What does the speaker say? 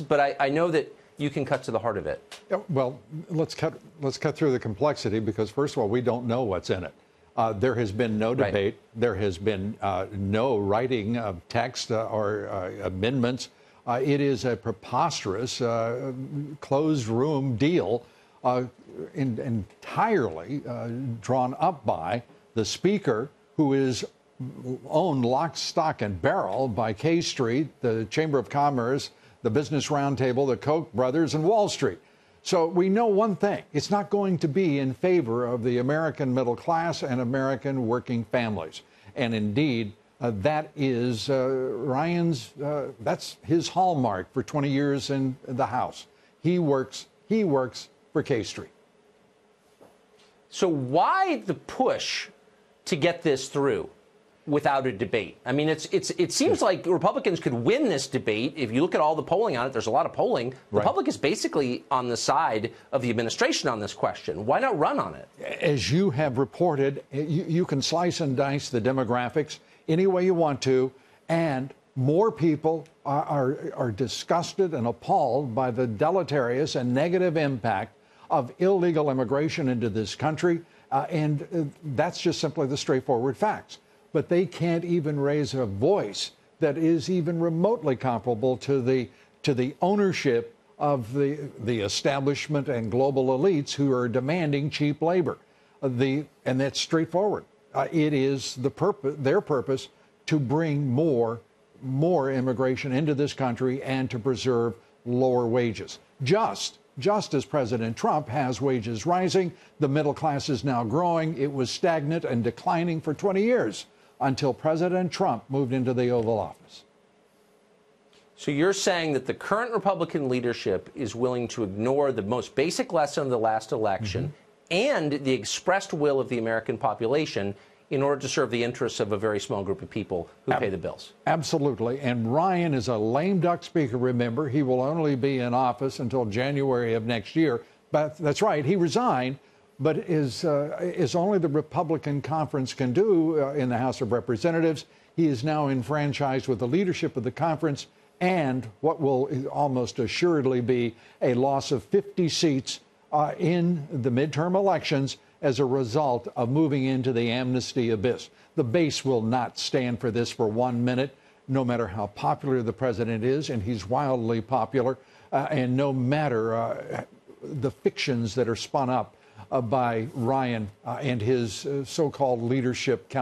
but I know that you can cut to the heart of it. Well, let's cut through the complexity, because first of all, we don't know what's in it. There has been no debate. Right. There has been no writing of text or amendments. It is a preposterous closed room deal entirely drawn up by the Speaker, who is owned lock, stock, and barrel by K Street, the Chamber of Commerce, the Business Roundtable, the Koch brothers, and Wall Street. So we know one thing: it's not going to be in favor of the American middle class and American working families. And indeed, that is Ryan's, that's his hallmark for 20 years in the House. He works for K Street. So why the push to get this through without a debate? I mean, it seems like Republicans could win this debate. If you look at all the polling on it, there's a lot of polling. The public is basically on the side of the administration on this question. Why not run on it? As you have reported, you can slice and dice the demographics any way you want to, and more people are disgusted and appalled by the deleterious and negative impact of illegal immigration into this country, and that's just simply the straightforward facts. But they can't even raise a voice that is even remotely comparable to the ownership of the establishment and global elites who are demanding cheap labor. And that's straightforward. It is their purpose to bring more immigration into this country and to preserve lower wages. Just as President Trump has wages rising, the middle class is now growing. It was stagnant and declining for 20 years until President Trump moved into the Oval Office. So you're saying that the current Republican leadership is willing to ignore the most basic lesson of the last election and the expressed will of the American population in order to serve the interests of a very small group of people who pay the bills? Absolutely. And Ryan is a lame duck speaker, remember. He will only be in office until January of next year. But that's right, he resigned, but is only the Republican conference can do in the House of Representatives. He is now enfranchised with the leadership of the conference and what will almost assuredly be a loss of 50 seats in the midterm elections as a result of moving into the amnesty abyss. The base will not stand for this for 1 minute, no matter how popular the president is, and he's wildly popular, and no matter the fictions that are spun up by Ryan and his so-called leadership